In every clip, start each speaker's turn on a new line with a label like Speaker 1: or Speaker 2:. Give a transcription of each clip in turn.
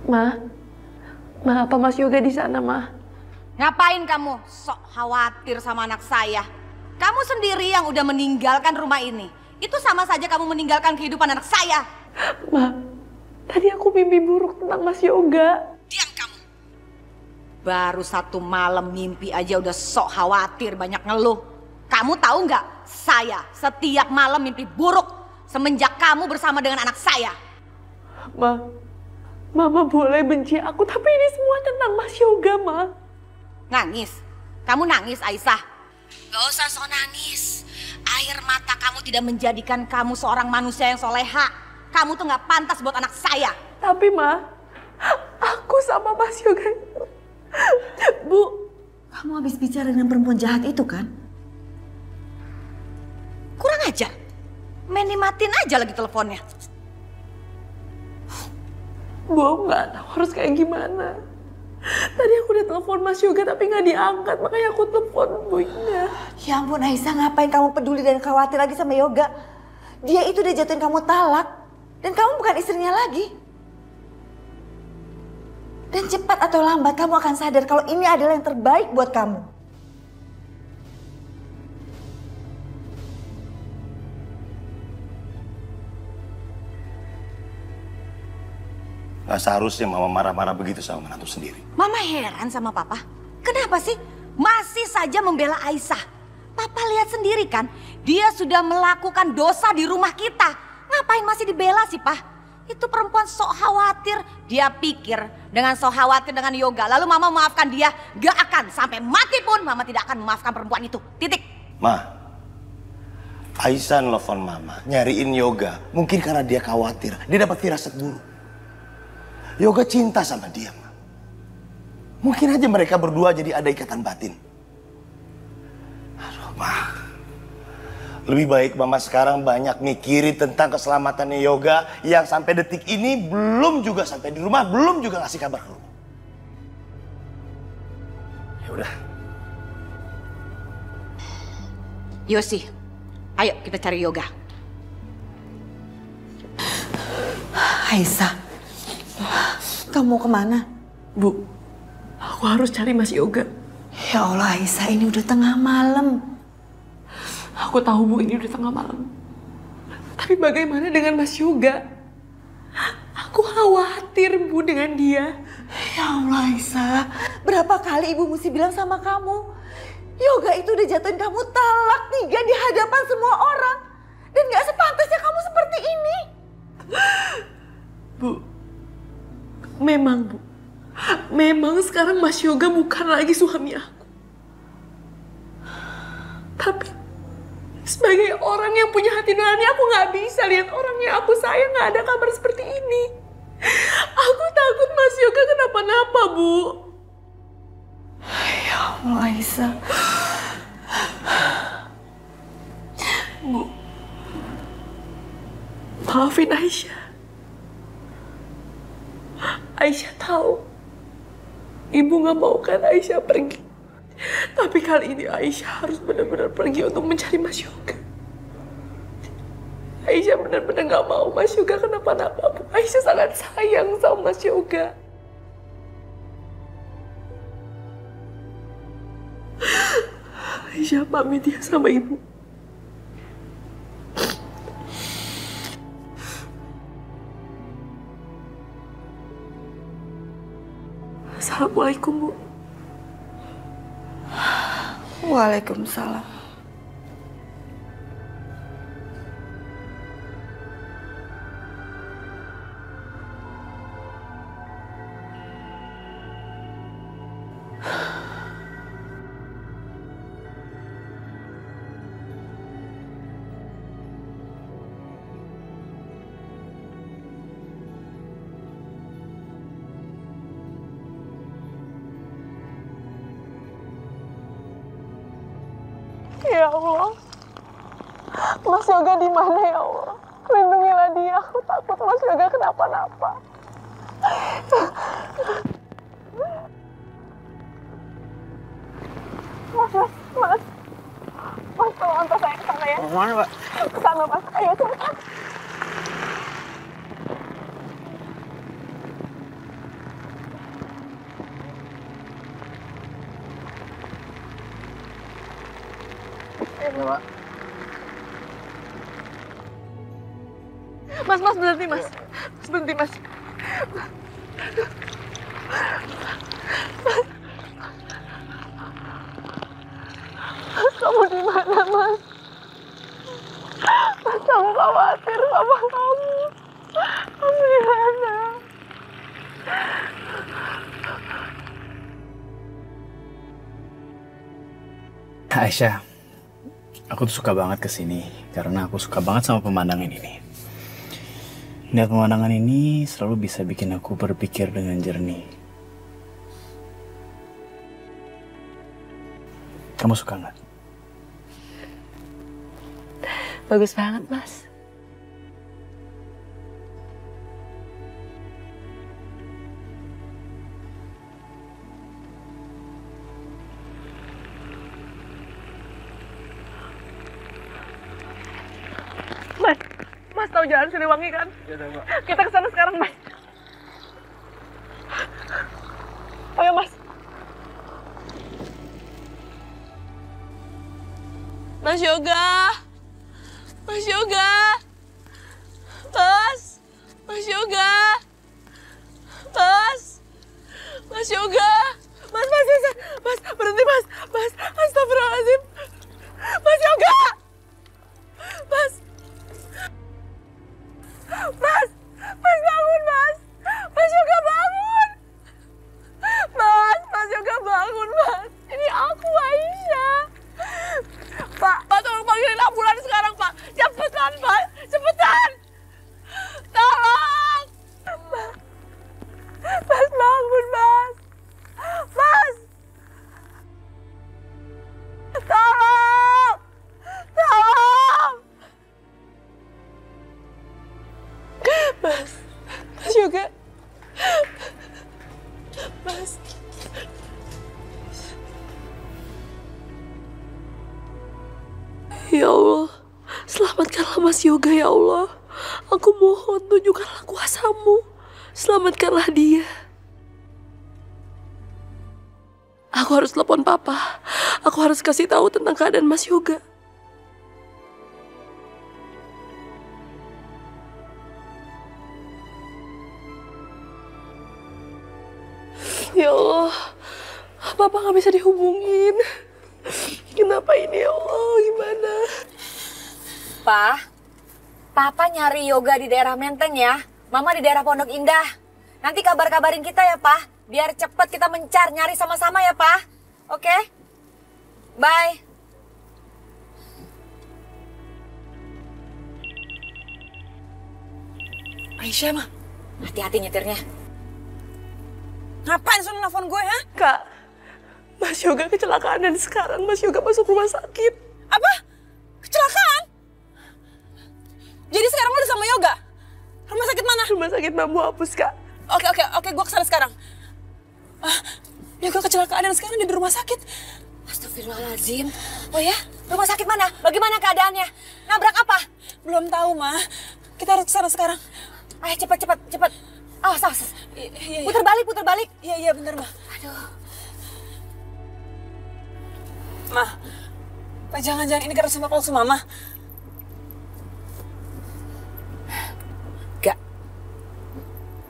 Speaker 1: Ma, apa Mas Yoga di sana, Ma?
Speaker 2: Ngapain kamu sok khawatir sama anak saya? Kamu sendiri yang udah meninggalkan rumah ini. Itu sama saja kamu meninggalkan kehidupan anak saya.
Speaker 1: Ma, tadi aku mimpi buruk tentang Mas Yoga.
Speaker 2: Diam kamu. Baru 1 malam mimpi aja udah sok khawatir, banyak ngeluh. Kamu tahu nggak? Saya setiap malam mimpi buruk semenjak kamu bersama dengan anak saya.
Speaker 1: Ma, Mama boleh benci aku, tapi ini semua tentang Mas Yoga, Ma.
Speaker 2: Nangis? Kamu nangis, Aisyah? Gak usah sok nangis. Air mata kamu tidak menjadikan kamu seorang manusia yang soleha. Kamu tuh gak pantas buat anak saya.
Speaker 1: Tapi, Ma, aku sama Mas Yoga. Bu,
Speaker 2: kamu habis bicara dengan perempuan jahat itu kan? Kurang ajar. Main dimatiin aja lagi teleponnya.
Speaker 1: Bu, aku gak tahu harus kayak gimana. Tadi aku udah telepon Mas Yoga tapi gak diangkat, makanya aku telepon Bu Ina.
Speaker 3: Ya ampun Aisyah, ngapain kamu peduli dan khawatir lagi sama Yoga? Dia itu udah jatuhin kamu talak. Dan kamu bukan istrinya lagi. Dan cepat atau lambat kamu akan sadar kalau ini adalah yang terbaik buat kamu.
Speaker 4: Gak seharusnya mama marah-marah begitu sama menantu sendiri.
Speaker 2: Mama heran sama papa. Kenapa sih masih saja membela Aisyah? Papa lihat sendiri kan, dia sudah melakukan dosa di rumah kita. Ngapain masih dibela sih, Pak? Itu perempuan sok khawatir. Dia pikir dengan sok khawatir dengan Yoga, lalu mama memaafkan dia. Gak akan, sampai mati pun mama tidak akan memaafkan perempuan itu. Titik.
Speaker 4: Ma, Aisyah nelfon mama, nyariin Yoga. Mungkin karena dia khawatir, dia dapat firasat buruk. Yoga cinta sama dia, Ma. Mungkin aja mereka berdua jadi ada ikatan batin. Aduh, Ma. Lebih baik mama sekarang banyak mikirin tentang keselamatannya Yoga yang sampai detik ini belum juga sampai di rumah, belum juga ngasih kabar ke rumah. Ya udah.
Speaker 2: Yosi, ayo kita cari Yoga.
Speaker 3: Aisyah, kamu kemana?
Speaker 1: Bu, aku harus cari Mas Yoga.
Speaker 3: Ya Allah Aisyah, ini udah tengah malam.
Speaker 1: Aku tahu Bu, ini udah tengah malam. Tapi bagaimana dengan Mas Yoga? Aku khawatir Bu dengan dia.
Speaker 3: Ya Allah Aisyah, berapa kali ibu mesti bilang sama kamu? Yoga itu udah jatuhin kamu talak 3 di hadapan semua orang. Dan gak sepantasnya kamu seperti ini.
Speaker 1: Bu, memang Bu. Memang sekarang Mas Yoga bukan lagi suami aku. Tapi sebagai orang yang punya hati nurani, aku gak bisa lihat orang yang aku sayang gak ada kabar seperti ini. Aku takut Mas Yoga kenapa-napa, Bu.
Speaker 3: Ya Allah Aisyah.
Speaker 1: Bu, maafin Aisyah. Aisyah tahu Ibu gak mau kan Aisyah pergi. Tapi kali ini Aisyah harus benar-benar pergi untuk mencari Mas Yoga. Aisyah benar-benar gak mau Mas Yoga kenapa-napa. Aisyah sangat sayang sama Mas Yoga. Aisyah pamit ya sama Ibu. Assalamualaikum, Bu.
Speaker 3: Waalaikumsalam.
Speaker 1: Ya Allah, Mas Yoga di mana ya Allah? Lindungilah dia, aku takut Mas Yoga kenapa-napa. Mas, tolong antar saya ke sana ya.
Speaker 4: Mana, Pak?
Speaker 1: Ke sana, Mas. Ayo cepat.
Speaker 4: Ya, Pak.
Speaker 1: Mas, berhenti, Mas. Berhenti, Mas. Mas, kamu di mana, Mas? Mas, kamu khawatir sama kamu. Kamu di mana?
Speaker 5: Aisyah, aku tuh suka banget kesini karena aku suka banget sama pemandangan ini. Lihat pemandangan ini selalu bisa bikin aku berpikir dengan jernih. Kamu suka nggak?
Speaker 1: Bagus banget, Mas. Mas tahu jalan Siliwangi kan?
Speaker 4: Ya, Pak.
Speaker 1: Kita ke sana sekarang, Mas. Ayo, Mas. Mas Yoga. Mas Yoga. Mas. Mas Yoga. Mas. Mas Yoga. Mas, berhenti, Mas. Mas, astagfirullahaladzim. Mas Yoga. Mas. Mas bangun, Mas. Mas Yoga bangun. Mas Yoga bangun, Mas. Ini aku, Aisyah. Pak, tolong panggilin ambulans sekarang, Pak. Cepetan, Pak. Cepetan. Tolong. Mas bangun, Mas. Mas. Tolong. Tolong. Mas Yoga. Mas. Ya Allah, selamatkanlah Mas Yoga ya Allah. Aku mohon tunjukkanlah kuasa-Mu. Selamatkanlah dia. Aku harus telepon Papa. Aku harus kasih tahu tentang keadaan Mas Yoga. Ya Allah, Papa gak bisa dihubungin. Kenapa ini ya Allah, gimana?
Speaker 2: Papa nyari Yoga di daerah Menteng ya. Mama di daerah Pondok Indah. Nanti kabarin kita ya, Pak. Biar cepet kita nyari sama-sama ya, Pak. Oke? Bye.
Speaker 1: Aisyah, Ma.
Speaker 2: Hati-hati nyetirnya.
Speaker 3: Ngapain suruh nelfon gue, ha?
Speaker 1: Kak, Mas Yoga kecelakaan dan sekarang Mas Yoga masuk rumah sakit.
Speaker 3: Apa? Kecelakaan? Jadi sekarang lo udah sama Yoga? Rumah sakit mana?
Speaker 1: Rumah sakit Bambu Apus, Kak.
Speaker 3: Oke, gue kesana sekarang. Yoga kecelakaan dan sekarang dia di rumah sakit.
Speaker 2: Astagfirullahaladzim. Oh ya? Rumah sakit mana? Bagaimana keadaannya? Nabrak apa?
Speaker 3: Belum tahu, Ma. Kita harus kesana sekarang.
Speaker 2: Ayo cepet. Awas.
Speaker 3: Iya.
Speaker 2: Putar balik.
Speaker 3: Iya, bener, Ma.
Speaker 2: Aduh.
Speaker 3: Ma, jangan-jangan ini karena sumpah palsu Mama.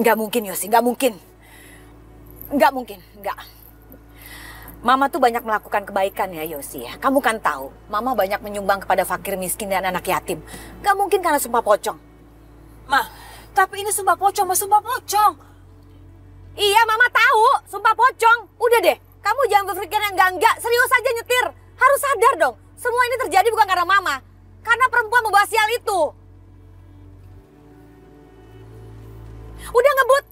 Speaker 2: Nggak mungkin, Yosi. Nggak mungkin. Mama tuh banyak melakukan kebaikan ya, Yosi ya. Kamu kan tahu, Mama banyak menyumbang kepada fakir miskin dan anak yatim. Nggak mungkin karena sumpah pocong.
Speaker 3: Ma, tapi ini sumpah pocong, Ma, sumpah pocong.
Speaker 2: Iya, Mama tahu, sumpah pocong. Udah deh, kamu jangan berpikir yang enggak. Serius aja nyetir. Harus sadar dong, semua ini terjadi bukan karena Mama. Karena perempuan membawa sial itu. Udah ngebut.